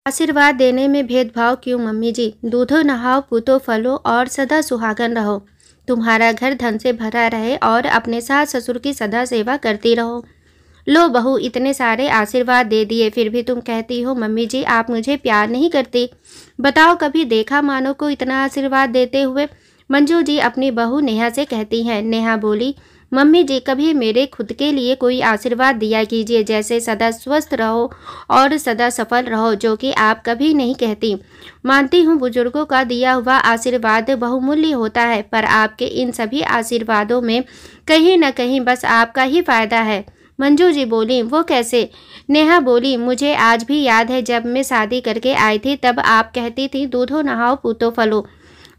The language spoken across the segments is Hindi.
आशीर्वाद देने में भेदभाव क्यों मम्मी जी? दूधो नहाओ, पूतो फलो और सदा सुहागन रहो। तुम्हारा घर धन से भरा रहे और अपने सास ससुर की सदा सेवा करती रहो। लो बहू, इतने सारे आशीर्वाद दे दिए, फिर भी तुम कहती हो मम्मी जी आप मुझे प्यार नहीं करती। बताओ, कभी देखा मानो को इतना आशीर्वाद देते हुए? मंजू जी अपनी बहू नेहा से कहती हैं। नेहा बोली, मम्मी जी कभी मेरे खुद के लिए कोई आशीर्वाद दिया कीजिए, जैसे सदा स्वस्थ रहो और सदा सफल रहो, जो कि आप कभी नहीं कहती। मानती हूँ बुजुर्गों का दिया हुआ आशीर्वाद बहुमूल्य होता है, पर आपके इन सभी आशीर्वादों में कहीं न कहीं बस आपका ही फायदा है। मंजू जी बोली, वो कैसे? नेहा बोली, मुझे आज भी याद है जब मैं शादी करके आई थी तब आप कहती थी दूधो नहाओ पूतो फलो।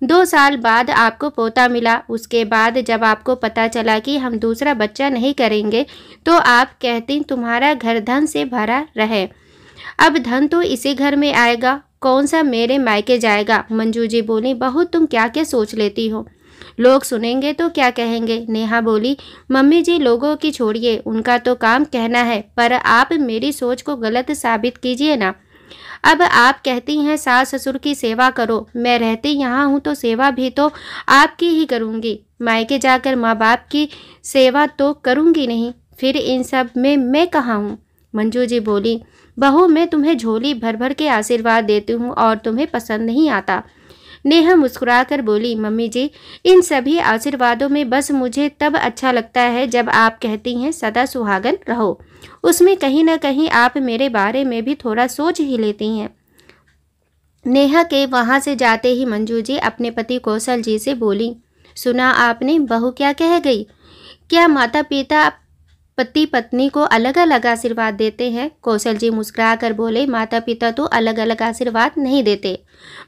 2 साल बाद आपको पोता मिला। उसके बाद जब आपको पता चला कि हम दूसरा बच्चा नहीं करेंगे तो आप कहती तुम्हारा घर धन से भरा रहे। अब धन तो इसी घर में आएगा, कौन सा मेरे मायके जाएगा। मंजू जी बोली, बहू तुम क्या क्या सोच लेती हो? लोग सुनेंगे तो क्या कहेंगे? नेहा बोली, मम्मी जी लोगों की छोड़िए, उनका तो काम कहना है, पर आप मेरी सोच को गलत साबित कीजिए ना। अब आप कहती हैं सास ससुर की सेवा करो, मैं रहती यहाँ हूँ तो सेवा भी तो आपकी ही करूँगी। मायके जाकर माँ बाप की सेवा तो करूँगी नहीं, फिर इन सब में मैं कहाँ हूँ? मंजू जी बोली, बहू मैं तुम्हें झोली भर भर के आशीर्वाद देती हूँ और तुम्हें पसंद नहीं आता। नेहा मुस्कुराकर बोली, मम्मी जी इन सभी आशीर्वादों में बस मुझे तब अच्छा लगता है जब आप कहती हैं सदा सुहागन रहो। उसमें कहीं ना कहीं आप मेरे बारे में भी थोड़ा सोच ही लेती हैं। नेहा के वहां से जाते ही मंजू जी अपने पति कौशल जी से बोली, सुना आपने बहू क्या कह गई? क्या माता पिता पति पत्नी को अलग अलग आशीर्वाद देते हैं? कौशल जी मुस्कुरा कर बोले, माता पिता तो अलग अलग आशीर्वाद नहीं देते,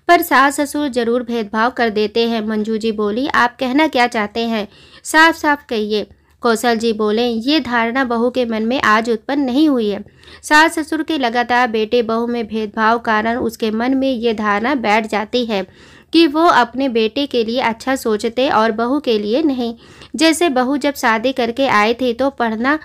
पर सास ससुर जरूर भेदभाव कर देते हैं। मंजू जी बोली, आप कहना क्या चाहते हैं? साफ साफ कहिए। कौशल जी बोले, ये धारणा बहू के मन में आज उत्पन्न नहीं हुई है। सास ससुर के लगातार बेटे बहू में भेदभाव कारण उसके मन में ये धारणा बैठ जाती है कि वो अपने बेटे के लिए अच्छा सोचते और बहू के लिए नहीं। जैसे बहू जब शादी करके आए थे तो पढ़ना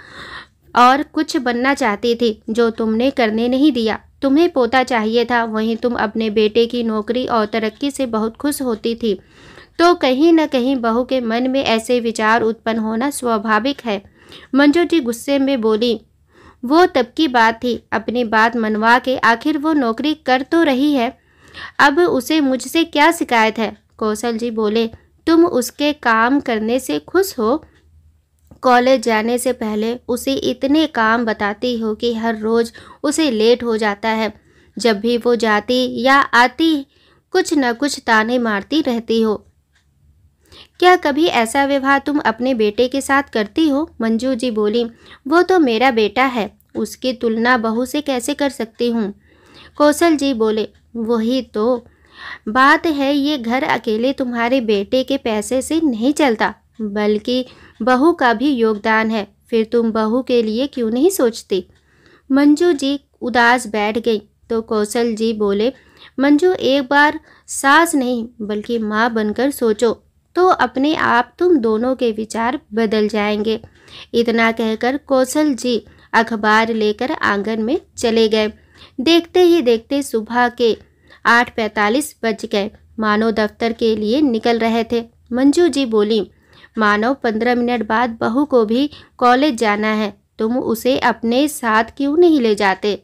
और कुछ बनना चाहती थी, जो तुमने करने नहीं दिया। तुम्हें पोता चाहिए था, वहीं तुम अपने बेटे की नौकरी और तरक्की से बहुत खुश होती थी। तो कहीं न कहीं बहू के मन में ऐसे विचार उत्पन्न होना स्वाभाविक है। मंजू जी गुस्से में बोली, वो तब की बात थी, अपनी बात मनवा के आखिर वो नौकरी कर तो रही है, अब उसे मुझसे क्या शिकायत है? कौशल जी बोले, तुम उसके काम करने से खुश हो? कॉलेज जाने से पहले उसे इतने काम बताती हो कि हर रोज उसे लेट हो जाता है। जब भी वो जाती या आती कुछ न कुछ ताने मारती रहती हो। क्या कभी ऐसा व्यवहार तुम अपने बेटे के साथ करती हो? मंजू जी बोली, वो तो मेरा बेटा है, उसकी तुलना बहू से कैसे कर सकती हूँ? कौशल जी बोले, वही तो बात है, ये घर अकेले तुम्हारे बेटे के पैसे से नहीं चलता, बल्कि बहू का भी योगदान है। फिर तुम बहू के लिए क्यों नहीं सोचती? मंजू जी उदास बैठ गई तो कौशल जी बोले, मंजू एक बार सास नहीं बल्कि माँ बनकर सोचो, तो अपने आप तुम दोनों के विचार बदल जाएंगे। इतना कहकर कौशल जी अखबार लेकर आंगन में चले गए। देखते ही देखते सुबह के 8:45 बज गए। मानो दफ्तर के लिए निकल रहे थे। मंजू जी बोली, मानो 15 मिनट बाद बहू को भी कॉलेज जाना है, तुम उसे अपने साथ क्यों नहीं ले जाते?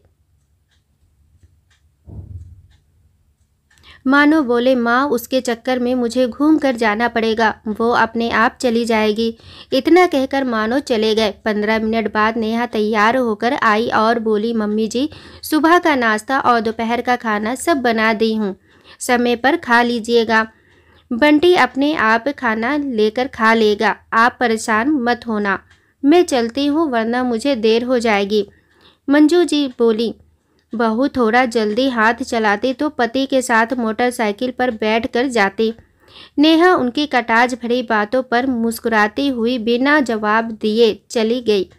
मानो बोले, माँ उसके चक्कर में मुझे घूम कर जाना पड़ेगा, वो अपने आप चली जाएगी। इतना कहकर मानो चले गए। 15 मिनट बाद नेहा तैयार होकर आई और बोली, मम्मी जी सुबह का नाश्ता और दोपहर का खाना सब बना दी हूँ, समय पर खा लीजिएगा। बंटी अपने आप खाना लेकर खा लेगा, आप परेशान मत होना। मैं चलती हूँ वरना मुझे देर हो जाएगी। मंजू जी बोली, बहू थोड़ा जल्दी हाथ चलाती तो पति के साथ मोटरसाइकिल पर बैठकर जाती। नेहा उनकी कटाज भरी बातों पर मुस्कुराती हुई बिना जवाब दिए चली गई।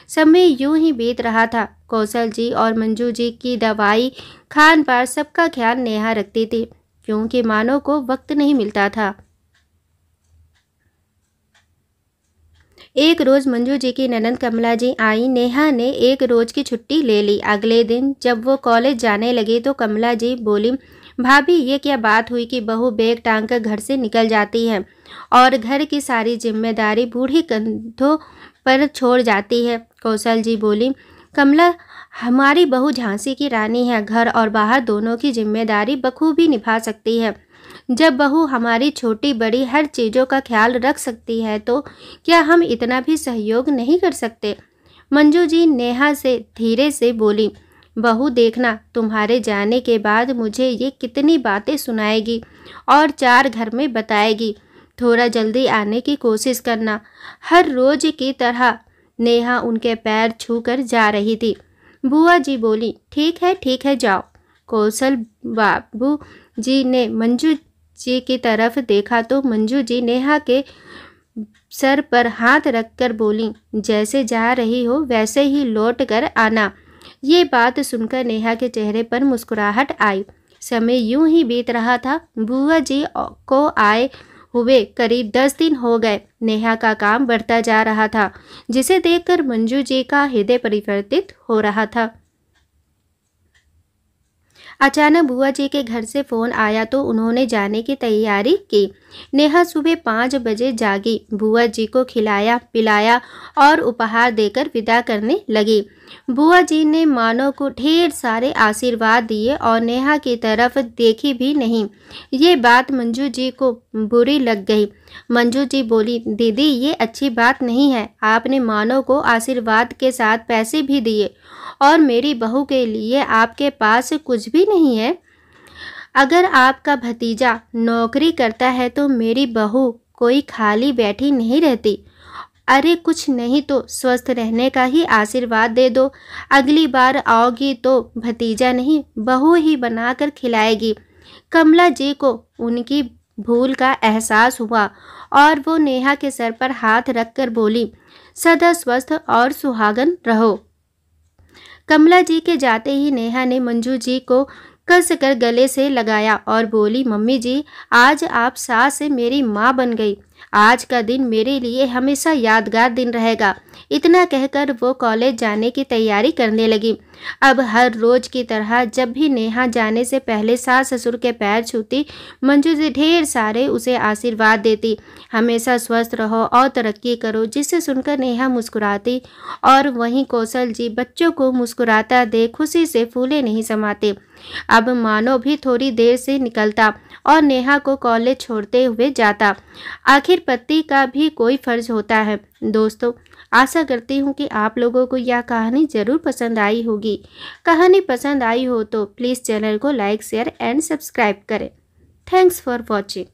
समय यूं ही बीत रहा था। कौशल जी और मंजू जी की दवाई खान पान सबका ख्याल नेहा रखती थी, क्योंकि मानो को वक्त नहीं मिलता था। एक रोज़ मंजू जी की ननंद कमला जी आई। नेहा ने एक रोज़ की छुट्टी ले ली। अगले दिन जब वो कॉलेज जाने लगी तो कमला जी बोली, भाभी ये क्या बात हुई कि बहू बैग टांग कर घर से निकल जाती है और घर की सारी जिम्मेदारी बूढ़ी कंधों पर छोड़ जाती है। कौशल जी बोली, कमला हमारी बहू झांसी की रानी है, घर और बाहर दोनों की जिम्मेदारी बखूबी निभा सकती है। जब बहू हमारी छोटी बड़ी हर चीज़ों का ख्याल रख सकती है तो क्या हम इतना भी सहयोग नहीं कर सकते? मंजू जी नेहा से धीरे से बोली, बहू देखना तुम्हारे जाने के बाद मुझे ये कितनी बातें सुनाएगी और 4 घर में बताएगी। थोड़ा जल्दी आने की कोशिश करना। हर रोज़ की तरह नेहा उनके पैर छूकर जा रही थी। बुआ जी बोली, ठीक है जाओ। कौशल बाबू जी ने मंजू जी की तरफ देखा तो मंजू जी नेहा के सर पर हाथ रखकर बोली, जैसे जा रही हो वैसे ही लौट कर आना। ये बात सुनकर नेहा के चेहरे पर मुस्कुराहट आई। समय यूं ही बीत रहा था। बुआ जी को आए हुए करीब 10 दिन हो गए। नेहा का काम बढ़ता जा रहा था, जिसे देखकर मंजू जी का हृदय परिवर्तित हो रहा था। अचानक बुआ जी के घर से फ़ोन आया तो उन्होंने जाने की तैयारी की। नेहा सुबह 5 बजे जागी, बुआ जी को खिलाया पिलाया और उपहार देकर विदा करने लगी। बुआ जी ने मानो को ढेर सारे आशीर्वाद दिए और नेहा की तरफ देखी भी नहीं। ये बात मंजू जी को बुरी लग गई। मंजू जी बोली, दीदी ये अच्छी बात नहीं है। आपने मानो को आशीर्वाद के साथ पैसे भी दिए और मेरी बहू के लिए आपके पास कुछ भी नहीं है। अगर आपका भतीजा नौकरी करता है तो मेरी बहू कोई खाली बैठी नहीं रहती। अरे कुछ नहीं तो स्वस्थ रहने का ही आशीर्वाद दे दो। अगली बार आओगी तो भतीजा नहीं बहू ही बनाकर खिलाएगी। कमला जी को उनकी भूल का एहसास हुआ और वो नेहा के सर पर हाथ रखकर बोली, सदा स्वस्थ और सुहागन रहो। कमला जी के जाते ही नेहा ने मंजू जी को कस कर गले से लगाया और बोली, मम्मी जी आज आप सास से मेरी माँ बन गई। आज का दिन मेरे लिए हमेशा यादगार दिन रहेगा। इतना कहकर वो कॉलेज जाने की तैयारी करने लगी। अब हर रोज की तरह जब भी नेहा जाने से पहले सास ससुर के पैर छूती, मंजू जी ढेर सारे उसे आशीर्वाद देती, हमेशा स्वस्थ रहो और तरक्की करो, जिसे सुनकर नेहा मुस्कुराती और वहीं कौशल जी बच्चों को मुस्कुराता देख खुशी से फूले नहीं समाते। अब मानो भी थोड़ी देर से निकलता और नेहा को कॉलेज छोड़ते हुए जाता। आखिर पति का भी कोई फर्ज होता है। दोस्तों, आशा करती हूँ कि आप लोगों को यह कहानी ज़रूर पसंद आई होगी। कहानी पसंद आई हो तो प्लीज़ चैनल को लाइक शेयर एंड सब्सक्राइब करें। Thanks for watching.